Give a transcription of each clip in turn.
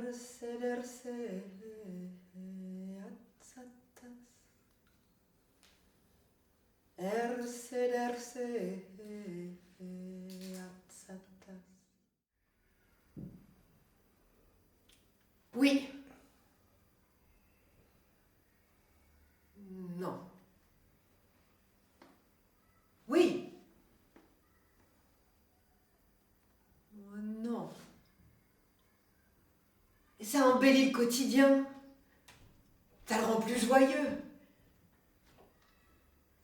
Erse atsatas. Erse atsatas. Oui. Non. Oui. Oh non. Ça embellit le quotidien. Ça le rend plus joyeux.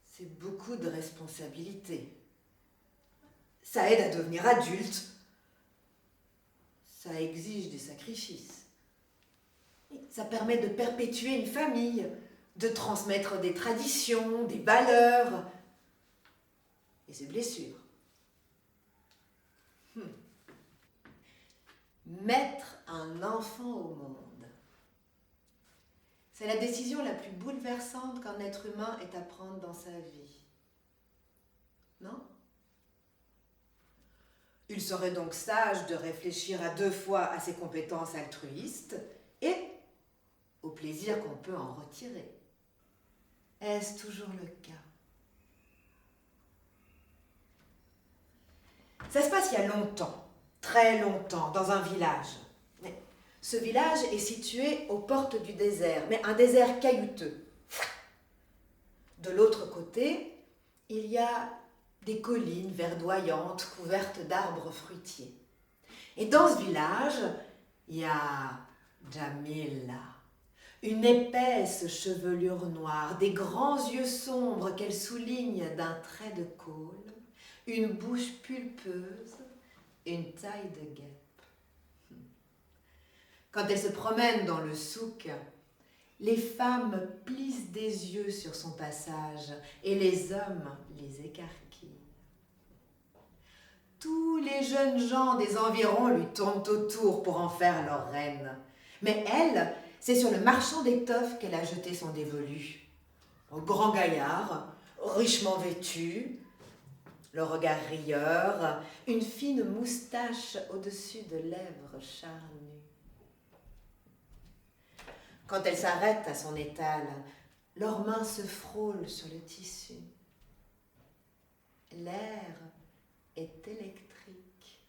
C'est beaucoup de responsabilités. Ça aide à devenir adulte. Ça exige des sacrifices. Ça permet de perpétuer une famille, de transmettre des traditions, des valeurs et ses blessures. Mettre un enfant au monde. C'est la décision la plus bouleversante qu'un être humain ait à prendre dans sa vie. Non ? Il serait donc sage de réfléchir à 2 fois à ses compétences altruistes et au plaisir qu'on peut en retirer. Est-ce toujours le cas ? Ça se passe il y a longtemps, très longtemps, dans un village. Ce village est situé aux portes du désert, mais un désert caillouteux. De l'autre côté, il y a des collines verdoyantes couvertes d'arbres fruitiers. Et dans ce village, il y a Jamila, une épaisse chevelure noire, des grands yeux sombres qu'elle souligne d'un trait de colle, une bouche pulpeuse et une taille de guêpe. Quand elle se promène dans le souk, les femmes plissent des yeux sur son passage et les hommes les écarquillent. Tous les jeunes gens des environs lui tournent autour pour en faire leur reine. Mais elle, c'est sur le marchand d'étoffes qu'elle a jeté son dévolu. Au grand gaillard, richement vêtu, le regard rieur, une fine moustache au-dessus de lèvres charnues. Quand elle s'arrête à son étal, leurs mains se frôlent sur le tissu. L'air est électrique.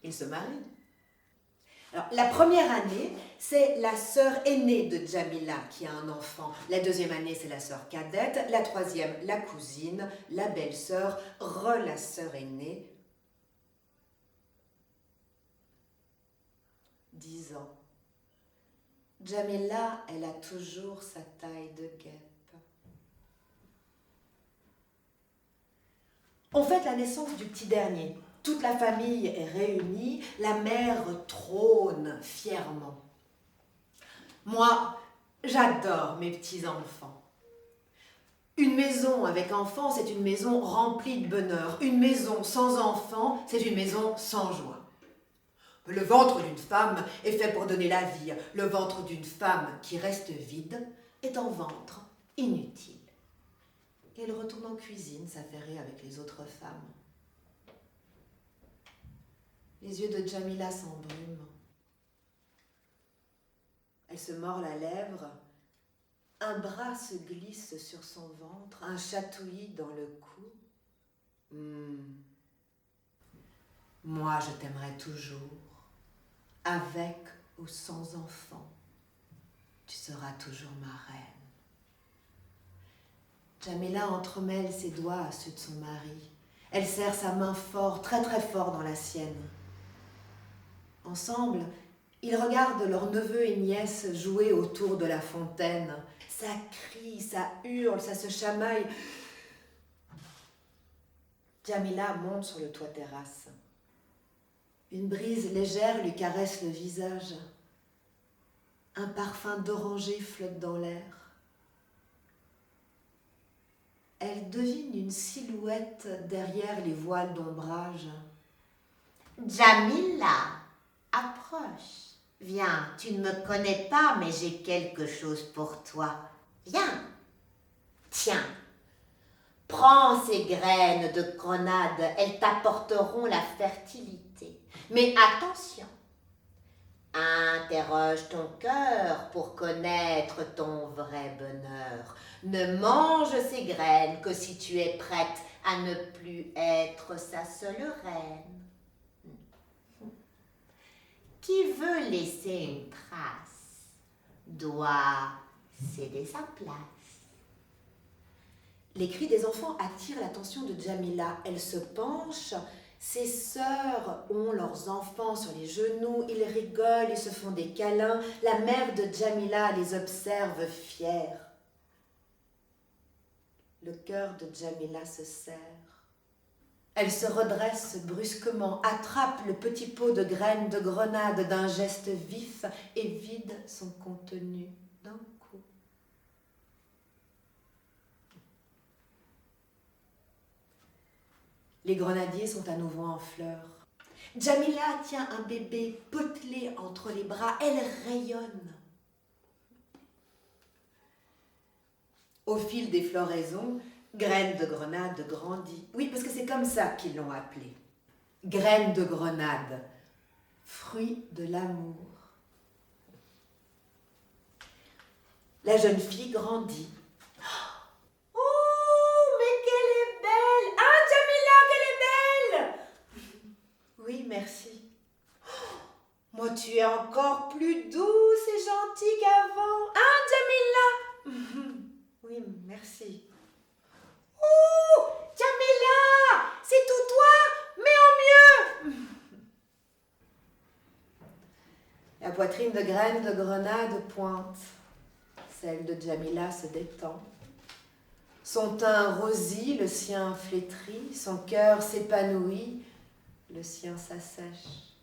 Ils se marient. Alors, la première année, c'est la sœur aînée de Jamila qui a un enfant. La deuxième année, c'est la sœur cadette. La troisième, la cousine, la belle-sœur, la sœur aînée. 10 ans. Jamila, elle a toujours sa taille de guêpe. On fête la naissance du petit dernier. Toute la famille est réunie, la mère trône fièrement. Moi, j'adore mes petits-enfants. Une maison avec enfants, c'est une maison remplie de bonheur. Une maison sans enfants, c'est une maison sans joie. Le ventre d'une femme est fait pour donner la vie. Le ventre d'une femme qui reste vide est un ventre inutile. Et elle retourne en cuisine s'affairer avec les autres femmes. Les yeux de Jamila s'embrument. Elle se mord la lèvre. Un bras se glisse sur son ventre, un chatouillis dans le cou. Moi, je t'aimerai toujours. Avec ou sans enfant, tu seras toujours ma reine. Jamila entremêle ses doigts à ceux de son mari. Elle serre sa main fort, très très fort dans la sienne. Ensemble, ils regardent leurs neveux et nièces jouer autour de la fontaine. Ça crie, ça hurle, ça se chamaille. Jamila monte sur le toit terrasse. Une brise légère lui caresse le visage. Un parfum d'oranger flotte dans l'air. Elle devine une silhouette derrière les voiles d'ombrage. Jamila, approche. Viens, tu ne me connais pas, mais j'ai quelque chose pour toi. Viens. Tiens. Prends ces graines de grenade, elles t'apporteront la fertilité. Mais attention, interroge ton cœur pour connaître ton vrai bonheur. Ne mange ces graines que si tu es prête à ne plus être sa seule reine. Qui veut laisser une trace doit céder sa place. Les cris des enfants attirent l'attention de Djamila. Elle se penche. Ses sœurs ont leurs enfants sur les genoux. Ils rigolent et se font des câlins. La mère de Djamila les observe fière. Le cœur de Djamila se serre. Elle se redresse brusquement, attrape le petit pot de graines de grenade d'un geste vif et vide son contenu d'un coup. Les grenadiers sont à nouveau en fleurs. Djamila tient un bébé potelé entre les bras. Elle rayonne. Au fil des floraisons, Graines de grenade grandit. Oui, parce que c'est comme ça qu'ils l'ont appelée. Graines de grenade, fruit de l'amour. La jeune fille grandit. Oh, mais qu'elle est belle! Ah, Djamila, qu'elle est belle! Oui, merci. Oh, moi, tu es encore plus douce et gentille qu'avant. Ah, Djamila! Oui, merci. Oh, Djamila, c'est tout toi, mais en mieux. La poitrine de graines de grenade pointe. Celle de Djamila se détend. Son teint rosit, le sien flétrit. Son cœur s'épanouit, le sien s'assèche.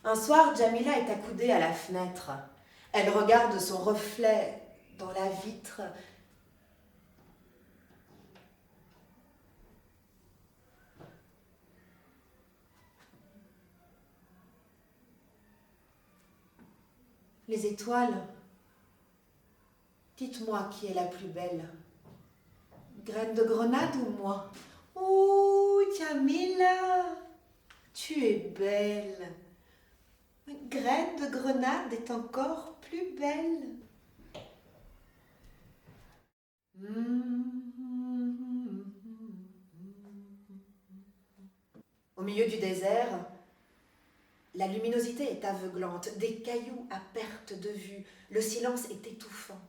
Un soir, Djamila est accoudée à la fenêtre. Elle regarde son reflet dans la vitre. Les étoiles, dites-moi qui est la plus belle. Graine de grenade ou moi? Oh, Djamila, tu es belle. Graine de grenade est encore plus belle. Au milieu du désert, la luminosité est aveuglante, des cailloux à perte de vue, le silence est étouffant.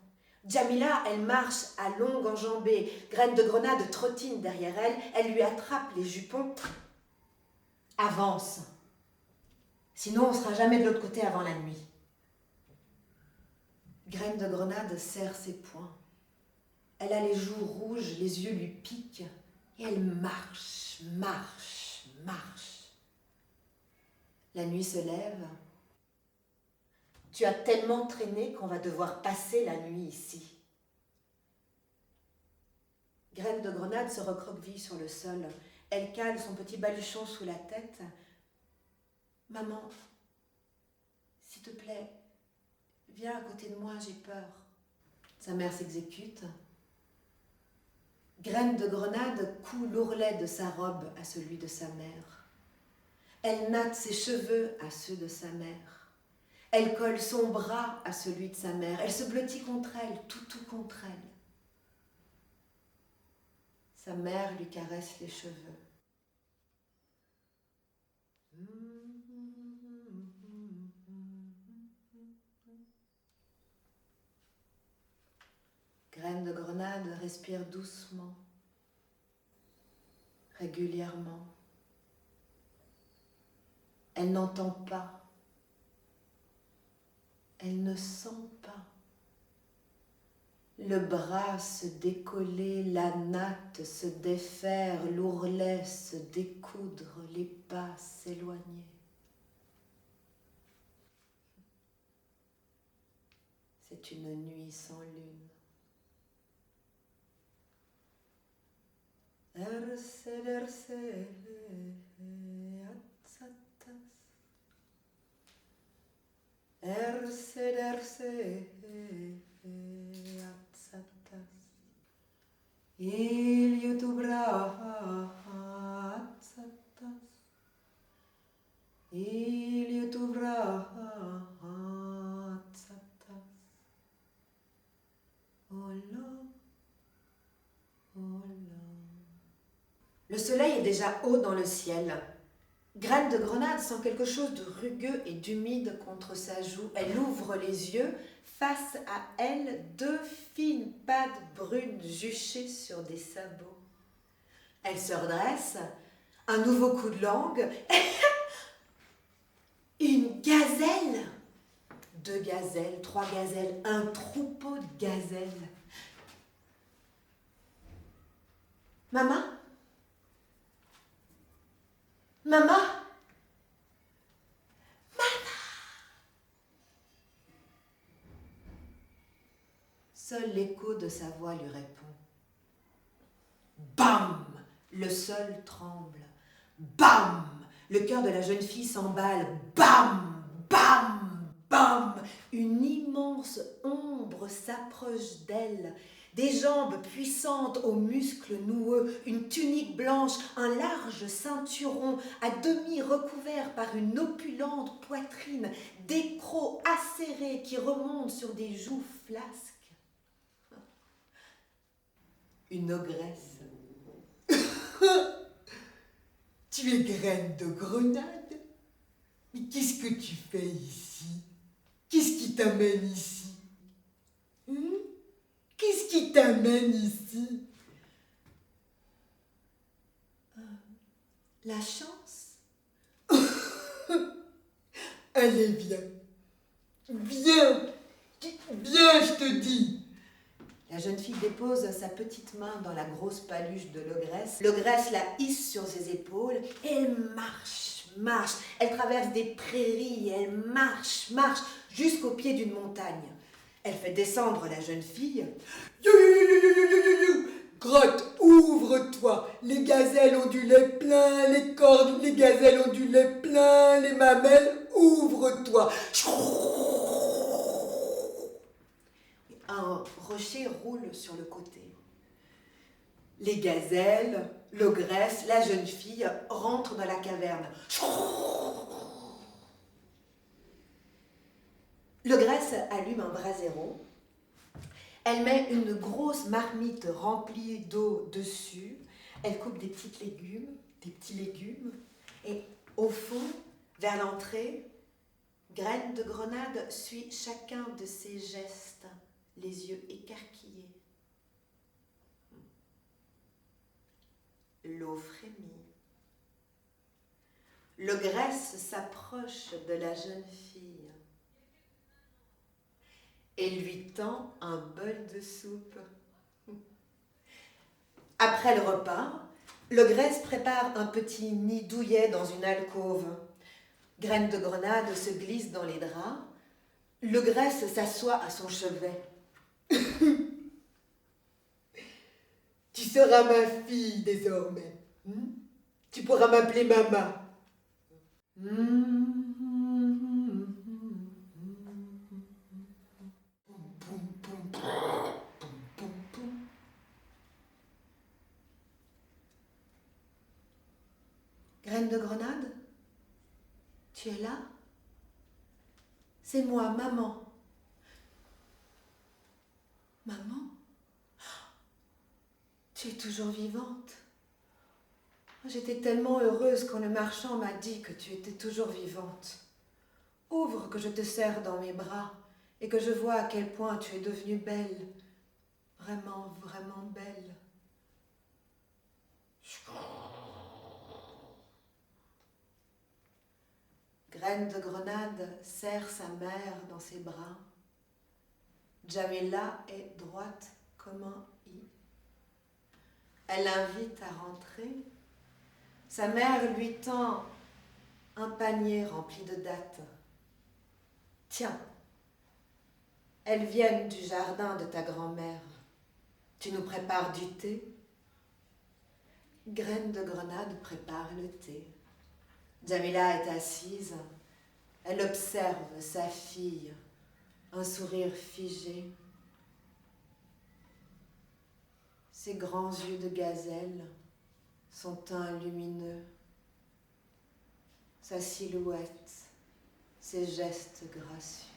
Djamila, elle marche à longues enjambées, Graine de grenade trottine derrière elle, elle lui attrape les jupons. Avance, sinon on ne sera jamais de l'autre côté avant la nuit. Graine de grenade serre ses poings. Elle a les joues rouges, les yeux lui piquent, et elle marche, marche, marche. La nuit se lève. Tu as tellement traîné qu'on va devoir passer la nuit ici. Graine de grenade se recroqueville sur le sol. Elle cale son petit baluchon sous la tête. Maman, s'il te plaît, viens à côté de moi, j'ai peur. Sa mère s'exécute. Graine de grenade coud l'ourlet de sa robe à celui de sa mère. Elle natte ses cheveux à ceux de sa mère. Elle colle son bras à celui de sa mère. Elle se blottit contre elle, tout contre elle. Sa mère lui caresse les cheveux. Graine de grenade respire doucement, régulièrement. Elle n'entend pas. Elle ne sent pas. Le bras se décoller, la natte se défaire, l'ourlet se découdre, les pas s'éloigner. C'est une nuit sans lune. Erse derse atsatas. Erse derse atsatas. Le soleil est déjà haut dans le ciel. Graine de Grenade sent quelque chose de rugueux et d'humide contre sa joue. Elle ouvre les yeux. Face à elle, deux fines pattes brunes juchées sur des sabots. Elle se redresse. Un nouveau coup de langue. Une gazelle. 2 gazelles, 3 gazelles, un troupeau de gazelles. Maman? Maman? Seul l'écho de sa voix lui répond. Bam! Le sol tremble. Bam! Le cœur de la jeune fille s'emballe. Bam! Bam! Bam! Une immense ombre s'approche d'elle. Des jambes puissantes aux muscles noueux, une tunique blanche, un large ceinturon à demi recouvert par une opulente poitrine, des crocs acérés qui remontent sur des joues flasques. Une ogresse. Tu es Graine de Grenade? Mais qu'est-ce que tu fais ici? Qu'est-ce qui t'amène ici? Qu'est-ce qui t'amène ici? La chance. Allez, viens. Viens. Viens, je te dis. La jeune fille dépose sa petite main dans la grosse paluche de l'ogresse. L'ogresse la hisse sur ses épaules et elle marche. Elle traverse des prairies, elle marche jusqu'au pied d'une montagne. Elle fait descendre la jeune fille. Grotte, ouvre-toi. Les gazelles ont du lait plein, les cornes, les gazelles ont du lait plein, les mamelles, ouvre-toi. Un rocher roule sur le côté. Les gazelles, l'ogresse, la jeune fille rentrent dans la caverne. L'ogresse allume un brasero. Elle met une grosse marmite remplie d'eau dessus. Elle coupe des petits légumes. Et au fond, vers l'entrée, Graine de Grenade suit chacun de ses gestes, les yeux écarquillés. L'eau frémit. L'ogresse s'approche de la jeune fille et lui tend un bol de soupe. Après le repas, l'ogresse prépare un petit nid douillet dans une alcôve. Graine de Grenade se glisse dans les draps. L'ogresse s'assoit à son chevet. Tu seras ma fille désormais. Tu pourras m'appeler maman. Graine de Grenade, tu es là? C'est moi, maman. Maman? Tu es toujours vivante. J'étais tellement heureuse quand le marchand m'a dit que tu étais toujours vivante. Ouvre que je te serre dans mes bras et que je vois à quel point tu es devenue belle. Vraiment, vraiment belle. Graine de Grenade serre sa mère dans ses bras. Djamila est droite comme un i. Elle l'invite à rentrer. Sa mère lui tend un panier rempli de dattes. Tiens, elles viennent du jardin de ta grand-mère. Tu nous prépares du thé? Graine de Grenade prépare le thé. Djamila est assise. Elle observe sa fille, un sourire figé. ses grands yeux de gazelle, son teint lumineux, sa silhouette, ses gestes gracieux.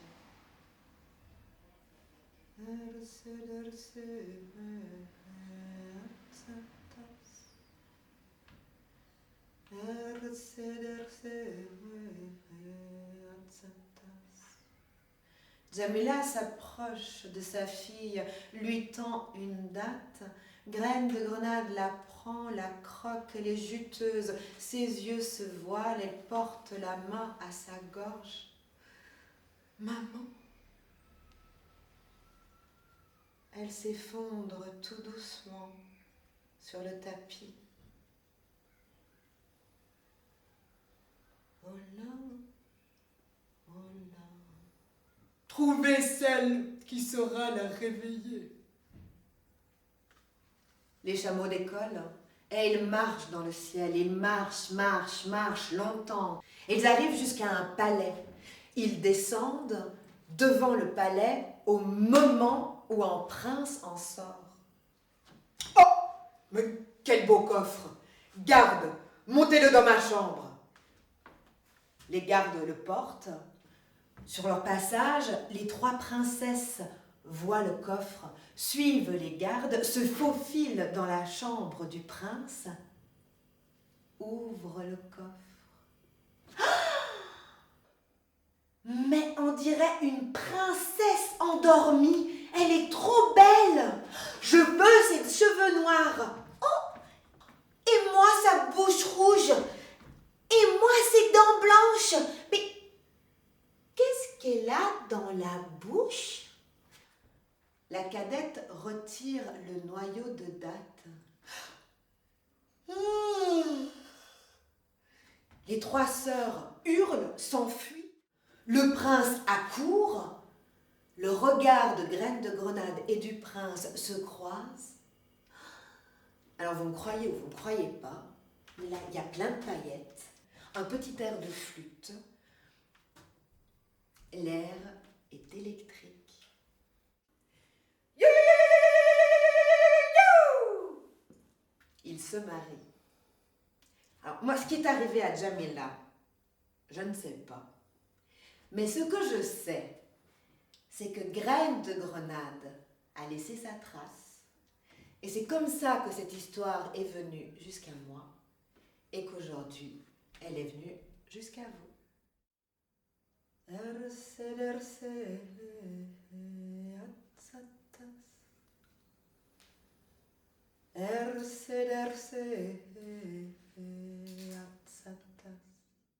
Jamila s'approche de sa fille, lui tend une date. Graine de Grenade la prend, la croque, elle est juteuse. Ses yeux se voilent, elle porte la main à sa gorge. Maman. Elle s'effondre tout doucement sur le tapis. Oh là, oh là. Trouvez celle qui saura la réveiller. Les chameaux décollent et ils marchent dans le ciel. Ils marchent longtemps. Ils arrivent jusqu'à un palais. Ils descendent devant le palais au moment où un prince en sort. Oh, mais quel beau coffre! Garde, montez-le dans ma chambre. Les gardes le portent. Sur leur passage, les 3 princesses voient le coffre, suivent les gardes, se faufilent dans la chambre du prince, ouvrent le coffre. Mais on dirait une princesse endormie. Elle est trop belle. Je veux ses cheveux noirs. Oh, et moi sa bouche rouge. Et moi ses dents blanches. Mais qu'est-ce qu'elle a dans la bouche? La cadette retire le noyau de date. Les 3 sœurs hurlent, s'enfuient. Le prince accourt. Le regard de Graine de Grenade et du prince se croise. Alors vous me croyez ou vous ne me croyez pas, mais là il y a plein de paillettes, un petit air de flûte. L'air est électrique. You, you, you. Il se marie. Alors moi, ce qui est arrivé à Jamila, je ne sais pas. Mais ce que je sais, c'est que Graine de Grenade a laissé sa trace. Et c'est comme ça que cette histoire est venue jusqu'à moi et qu'aujourd'hui, elle est venue jusqu'à vous. Erse